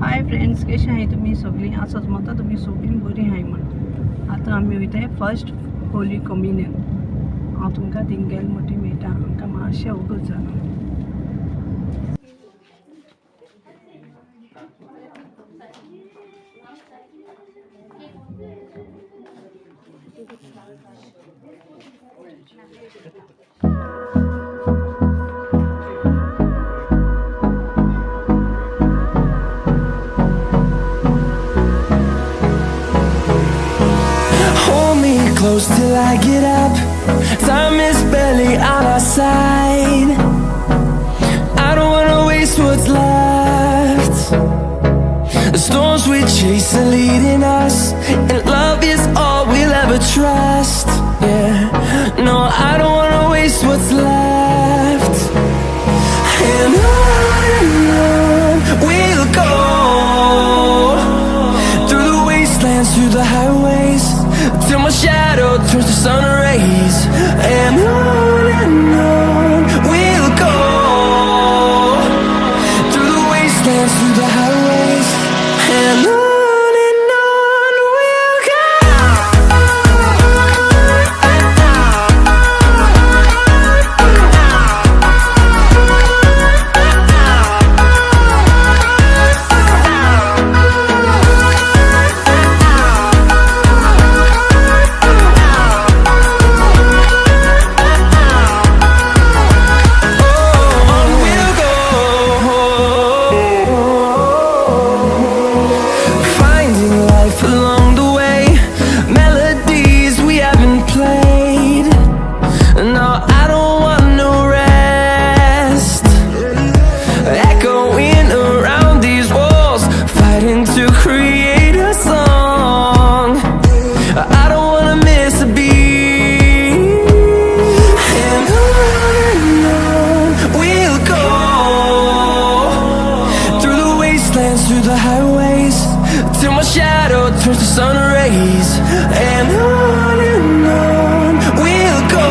Hi friends, कशें आहाय तुमी सगळीं? आसत म्हणटा तुमी सगळीं बरीं आहाय म्हण. आतां आमी वयताय फर्स्ट होली कम्युनियन. हांव तुमकां थिंग गेल म्हणटी मेळटा. आमकां मातशें वगत जालें. Close till I get up. Time is barely on our side. I don't wanna waste what's left. The storms we chase are leading us, and love is all we'll ever trust. Yeah, no, I don't wanna waste what's left. And on we'll go, through the wastelands, through the highways, till my shadow turns to sun rays. And on we'll go, through the wastelands, through the highways. And on we'll go. Through the highways, till my shadow turns to sun rays. And on we'll go,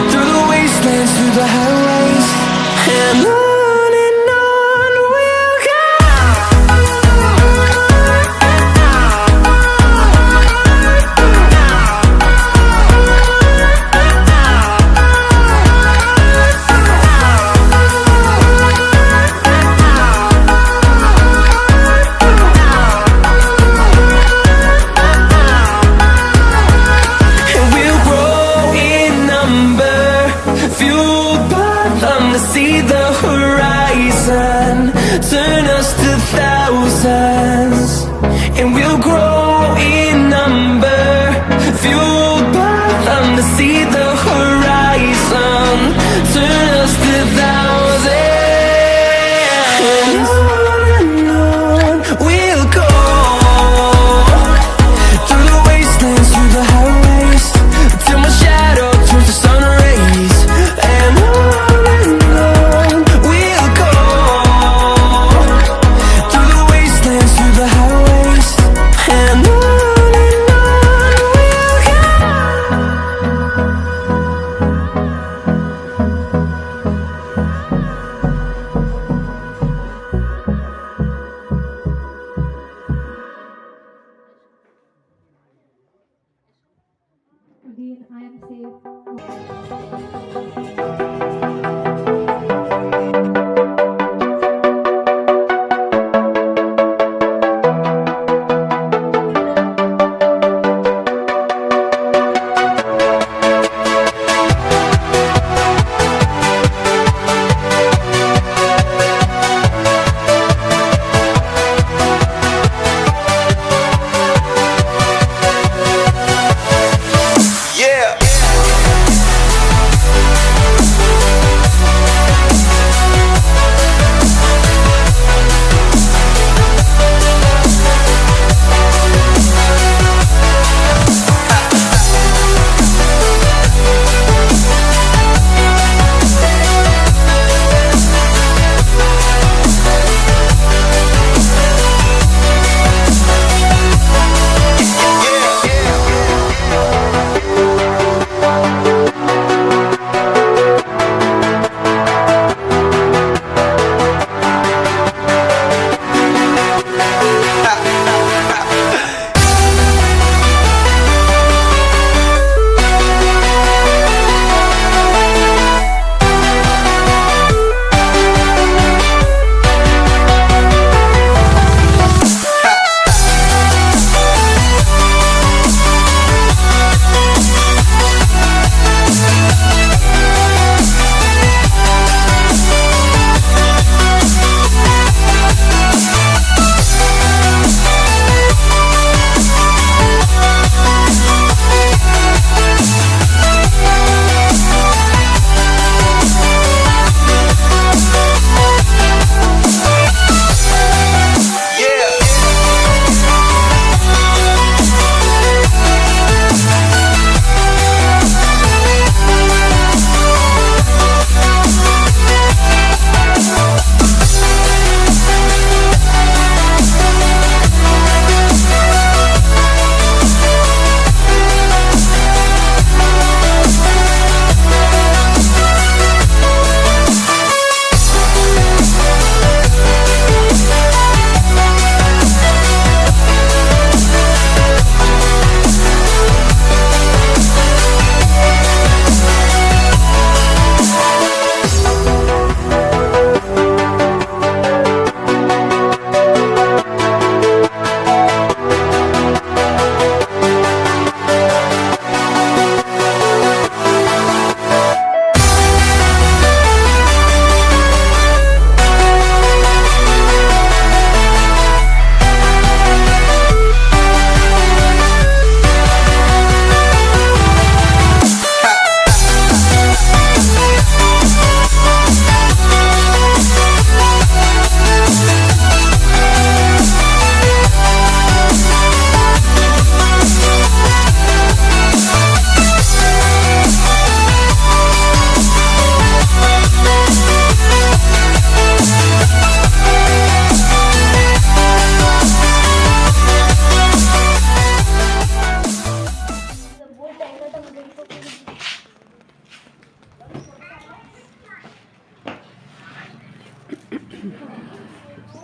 through the wastelands, through the highways. And on we'll go. See the horizon, turn us to thousands, and we'll grow in number, fueled by them to see the horizon, turn us to thousands. And on we'll go, through the wastelands, through the highways, till my shadow turns to sun rays. And on we'll go, through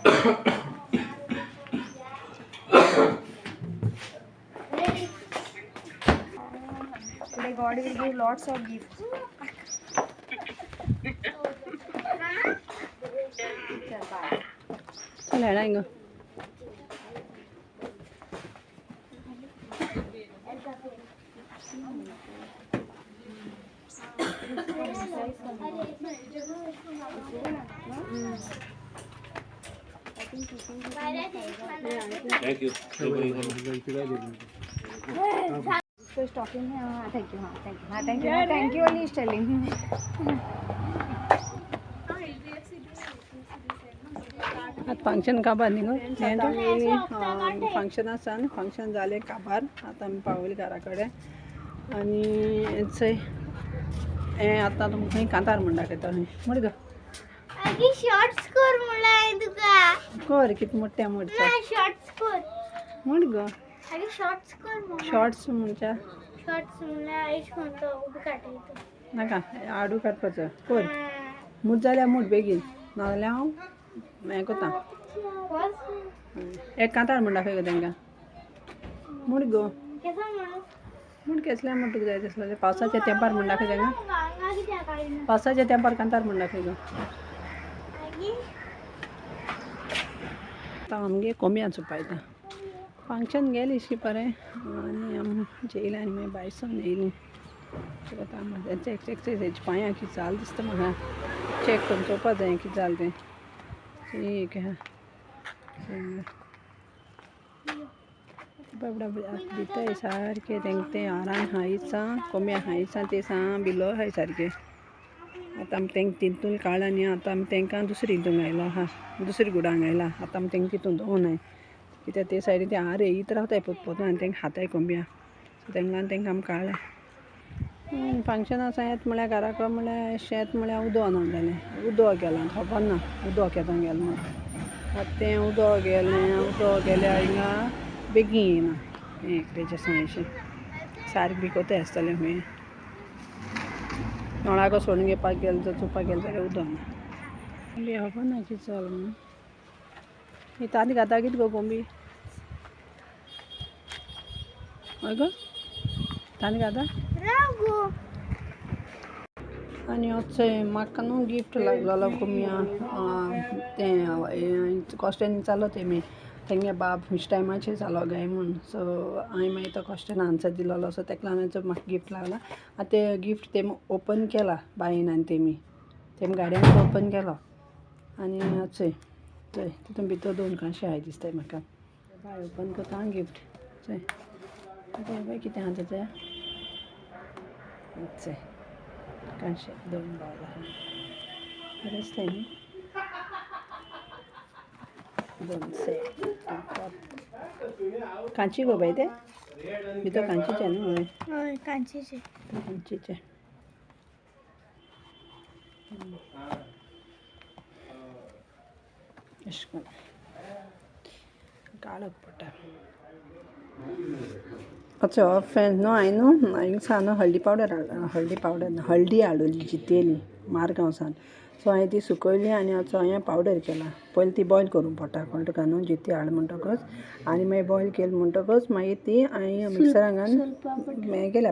Today God will give lots of gifts. चल हेड़ा हिंग Thank you. So he's talking. Thank you. Thank you. Thank you. Only is telling him. आता function काबार न्ही गो आता आमी function आसा function जालें काबार आतां आमी पावली घरा कडेन आनी चंय हें आतां तुमकां खंय कांतार म्हण दाखयता खंय म्हण गो आगे शॉर्ट्स कर म्हणलाय तुका कर कितें मोठ्या मोडचा शॉर्ट्स कर म्हण गो आगे शॉर्ट्स कर म्हणला शॉर्ट्स म्हणच्या शॉर्ट्स म्हणल्यार आयश म्हणतो उबी काटायचो नाका आडू काडपाचो कर मूड जाल्यार मूड बेगीन नाजाल्यार हांव हें कोता एक कांतार म्हण दाखय गो तांकां म्हण गो केसो म्हणू म्हण केसल्या म्हण तुका जाय दिसलें पावसाच्या तेंपार म्हण दाखय तांकां गांगा कित्याक काडना पावसाच्या तेंपार कांतार म्हण दाखय गो आगे आतां आमगे कोंब्याचो पायता फंक्शन गेली शी बरें आनी आमी जेयलें आनी मागीर भायर सावन येयलीं आतां एक्सरसायज पांयां कितें जाल दिसता म्हाका चॅक करून चोवपा जाय कितें जालें तें ठीक आहा बाबडा दिताय सारकें तेंकां तें हारान हायसा कोंब्या हायसा ते सा बिलो हाय सारकें आतां आमी तेंकां तितून काडला न्ही आतां आमी तेंकां दुसरी हितून घायला आहा दुसरी गुडांक घायला आतां आमी तेंकां तितून दवरनाय कित्याक ते सायडीन ते हार येयत रावताय पोत आनी तेंकां खाताय कोंब्या सो तेंकां तेंकां आमी काडलें फंक्शन आसा येत म्हळ्यार घराक म्हळ्यार शेत म्हळ्यार उदक ना जालें उदक गेलां खबर ना उदक येता गेलें म्हण आतां तें उदक गेल्यार हिंगा बेगीन येयना हें तेजें सांयशें सारकें बी कोताय आसतलें खंय नळाको सोडून घेवपाक गेलें जर चोवपाक गेलें जाल्यार उदक ना बी खबर ना कितें जालें म्हणून ही तांती घाता कितें गो कोंबी हय गो तांती घाता रागो आनी होचें म्हाका न्हू गिफ्ट लागलोलो कोंब्या तें कॉस्टेन जालो तेमी तेंगे बाब खुंयच्या टायमाचेर जालो गाय म्हूण सो हांवें मागीर तो कॉस्टेन आन्सर दिलोलो सो तेका लागून तो म्हाका गिफ्ट लागला आतां तें गिफ्ट तेमी ओपन केला बायेन आनी तेमी गाडयांक ओपन केलो आनी चोय चोय तितून भितर दोन कांशे आहाय दिसताय म्हाका बाय ओपन करता गिफ्ट चोय बाय कितें आहा तेजें चोय कांशे दोन बावल आहा बरें दिसताय न्ही दोन सेट कांची गो बाय ते भितर कांचीचे न्हू हय कांचेचे कांचीचे अशें करून काडप पडटा अच्छा फ्रेंड न्हू हांवें न्हू हिंगसा न्हू हळदी हाडली जितेली मारगांवसान सो हांवें ती सुकयली आनी हांवें पावडर केला पयलीं ती बॉयल करूंक पडटा कळ्ळें तुका न्हू जिती हाड म्हणटकच आनी मागीर बॉयल केली म्हणटकच मागीर ती हांवें मिक्सरान हें केल्या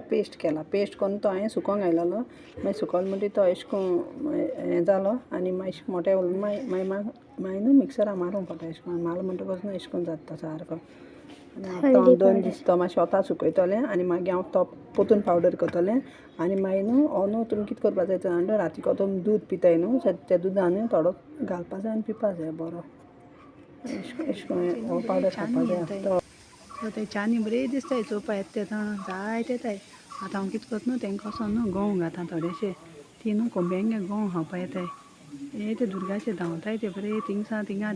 पेस्ट करून तो हांवें सुकोवंक घायलोलो मागीर सुकोवलो म्हणटकीर तो अशें करून हें जालो आनी मातशें मोठें मागीर न्हू मिक्सरान मारूंक पडटा अशें करून मारलो म्हणटकच न्हू अशें करून जाता सारको आनी आतां हांव 2 दीस तो मातशें वता सुकयतलें आनी मागीर हांव तो पोतून पावडर करतलें आनी मागीर न्हू हो न्हू तुमी कितें करपा जाय तर रातीको तुमी दूद पिताय न्हू त्या दुदान थोडो घालपा जाय आनी पिवपा जाय बरो अशें करून हो पावडर खावपा जाय सो ते च्यानी बरें दिसताय चोवपा येता जायते येताय आतां हांव कितें करता न्हू तेंकां वचोन न्हू गंव घाता थोडेशे ती न्हू कोंब्यांगे गंव खावपा येताय हे ते दुर्गाचे धांवताय ते बरें थिंगा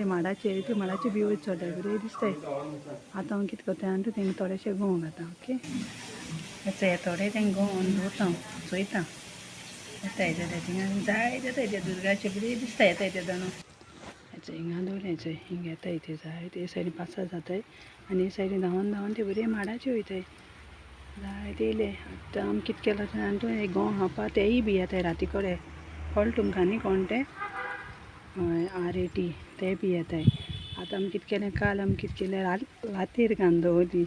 ते माडाचे बियो चोडाय बरें दिसताय आतां हांव कितें करता आनी तेंकां थोडेशे गंव घाता ओके हे थोडे तेंकां गंव दवरता चोयता येताय ते थिंगा जायते येताय ते दुर्गाचे बरें दिसता येताय ते जाणा हिंगा दवरलें चोय हिंगा येताय ते जाय ते सायडीन 5-6 जाताय आनी हे सायडीन धांवन ते बरे माडाचे वयताय जायते येयले आतां आमी कितें केलां आनी हे गंव खावपा तेयी बी येताय राती कडेन कळ्ळें तुमकां न्ही कोण ते RAT ते बी येताय. आतां आमी कितें केलें काल आमी कितें केलें लातेर घालून दवरली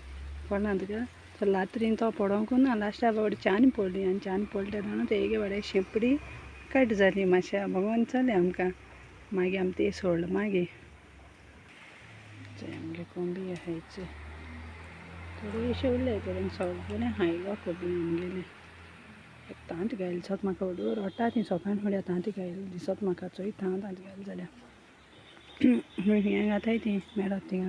कळना तुका. तो लात्रीन तो पडोंकूच ना लास्टाक बाबडी च्यान पडली आनी च्यान पडले जाणा तेगे बाबडे शेपडी कट जाली मातशें भगवान चले आमकां. मागीर आमी ते सोडलें मागीर आमगे कोंबी आहायच थोडेशे उरले करून सगळें हायलो कोंबी आमगेलें. एक तांत घायल दिसत म्हाका वडूर वाडटा ती सकाळीं फुडें तांत घायल दिसत म्हाका चोयता तांत घायल जाल्यार हुंय घाताय ती मेळत थिंगा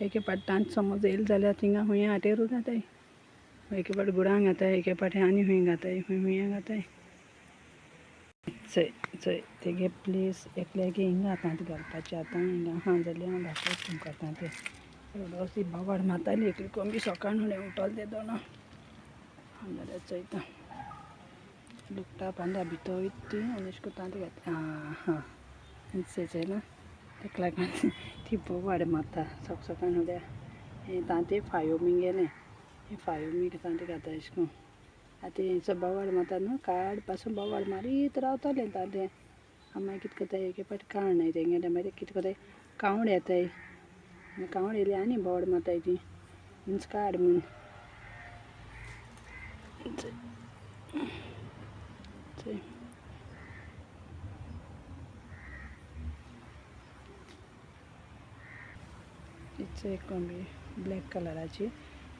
एके पाट तांत समज येयली जाल्यार थिंगा हुंय हाटेरू घाताय. एके पाट गुडांक घाताय एके पाटी आनी हुंय घाताय हुंय घाताय. चोय चोय तेगे प्लेस एकल्यागे हिंगा तांत घालपाचें आतां हिंगा आहा जाल्यार हांव दाखयता तुमकां तांतें अशी बाबाड माताली एकली कोंबी सकाळीं फुडें उठोल ते दोना जाल्यार चोयता लुकटा बांदा भितर वयता ती आनी अशें करून तांत घातली हां ना ताका लागून ती बोवाड माता सकाळीं फुडें हें तांतें फायो बी गेलें हें फायो बी तांत घाता अशें करून आतां हेचो बोवाड माता न्हू काड पासून बोवाड मारीत रावतलें तांतें आमी मागीर कितें कोताय एके पाटी कावणाय तेंगेलें मागीर कितें कोताय कावण येताय कावण येयली आनी बोवाड माताय ती मिन्स काड म्हूण. इट्स एक कोंबी ब्लॅक कलराची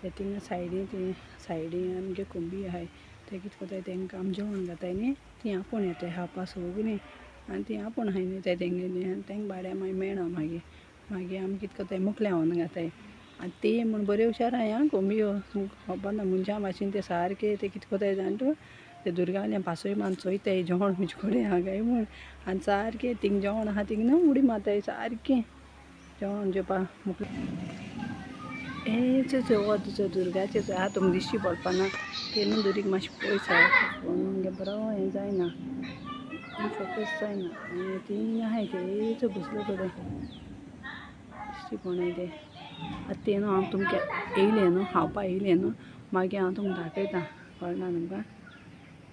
ते थिंगा सायडीन आमगे कोंबी आहाय ते कितें कोताय तेंकां आमी जेवण घाताय न्ही ती आपूण येताय खावपा सगळीं आनी ती आपूण हाय न्ही ते तेंगेली आनी तेंक बाड्या मागीर मेळना मागीर आमी कितें कोताय मुकल्या व्होन घाताय आनी ती म्हूण बऱ्यो हुशार आहाय आं कोंबयो खबर ना मनशा भाशेन ते सारके ते कितें कोताय जाण तूं ते दुर्गावयल्यान पासय मारून चोयताय जेवण म्हजे कडेन आहा काय म्हूण आनी सारकें थिंग जेवण आहा थिंग न्हू उडी मारताय सारकें जेवण जेवपा हे चोय हो तुजो दुर्गाचें चोय आतां तुमकां दिश्टी पडपा ना ते न्हू दुरीग मातशें पयस आहा पूण मुगे बरो हें जायना फोकस जायना आनी तीं आहाय तेचो घुसलो कडेन दिश्टी पडनाय ते आतां ते न्हू हांव तुमकां येयलें न्हू खावपा येयलें न्हू मागीर हांव तुमकां दाखयतां कळना तुमकां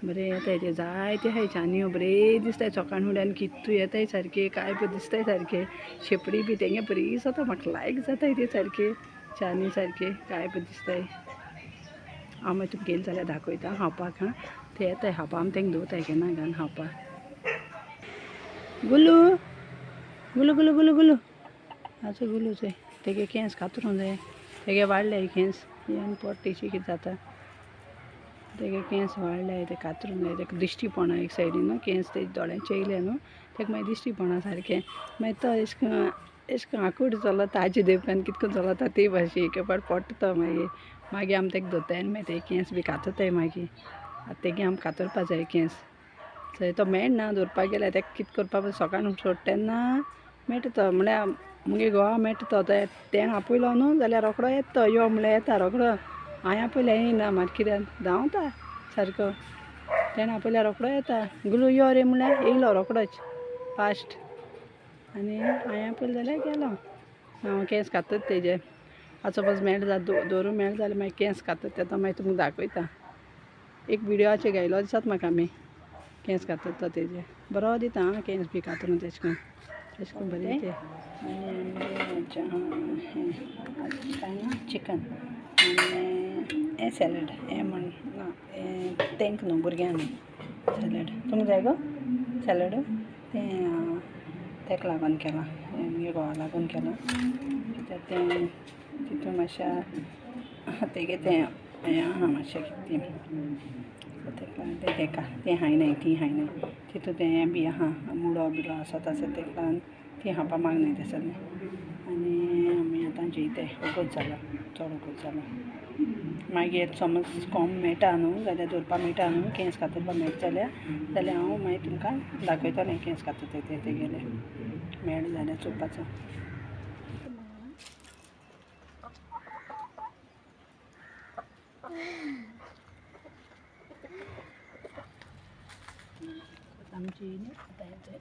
बरें येताय ते जायते आहाय चानयो बरे दिसताय सकाळीं फुडें कितू येताय सारके काय बी दिसताय सारके शेपडी बी तेंगे बरी जाता म्हाका लायक जाताय ते सारके चानी सारके काय बी दिसताय. हांव मागीर तुमकां येयलें जाल्यार दाखयतां खावपाक हां ते येताय खावपा आमी तेंका दवरताय केन्ना घालून खावपाक. गुलू गुलू गुलू गुलू गुलू आजो गुलू चोय तेगे केंस कातरूंक जाय तेगे वाडल्याय केंस आनी पोट तेची कितें जाता तेगे केंस वाडल्याय ते कातरूंक जाय तेका दिश्टी पडना एक सायडीन न्हू केंस तेजे दोळ्यांचे येयले न्हू तेका मागीर दिश्टी पडना सारकें मागीर तो एशें करून आंकूड चलता आजी देवकान कितें करून चलता ते भाशेन एके पाट पडटा तो मागीर आमी तेका धरताय आनी मागीर तेगे केंस बी कातताय मागीर आतां तेगे आमी कातरपा जाय केंस थंय तो मेळना दवरपाक गेल्यार तेका कितें करपा सकाळीं सोड तेन्ना मेळटा तो म्हळ्यार मुगे घोवा मेळटा तो तें आपयलो न्हू जाल्यार रोकडो येता तो यो म्हळ्यार येता रोकडो हांवें आपयल्यार येयना मागीर कित्याक धांवता सारको तेणें आपयल्यार रोकडो येता गुलू यो रे म्हळ्यार येयलो रोकडोच फास्ट आनी हांवें आपयलो जाल्यार गेलो हांव केंस कातता तेजे आतां सपोज मेळटा जाल्यार दवरूं मेळटा जाल्यार मागीर केंस कातता तें तो मागीर तुमकां दाखयता एक विडियोचेर घायलो दिसत म्हाका आमी केंस कातता तो तेजे बरो दिता आं केंस बी कातरून तेशें करून बरें ते आनी कांय ना चिकन आनी हें सॅलड हें म्हण ना हें तेंक न्हू भुरग्यांक न्हू सॅलड तुमकां जाय गो सॅलड तें तेका लागून केलां म्हगे घोवा लागून केलां कित्याक तें तितून मातशें तेगे तें हें आहा मातशें कितें तेका लागून तेका तें हायनाय ती हायनाय तितून तें हें बी आहा मुडो बिडो आसत आसत तेका लागून ती खावपा मागनाय ते सगळें आनी आमी आतां जेयताय वगत जाला चड वगत जाला मागीर समज कोंब मेळटा न्हू जाल्यार दवरपा मेळटा न्हू केंस कातरपा मेळटा जाल्यार हांव मागीर तुमकां दाखयतलें केंस कातता ते तेगेले मेळ्ळें जाल्यार चोवपाचो. आमची आतां हें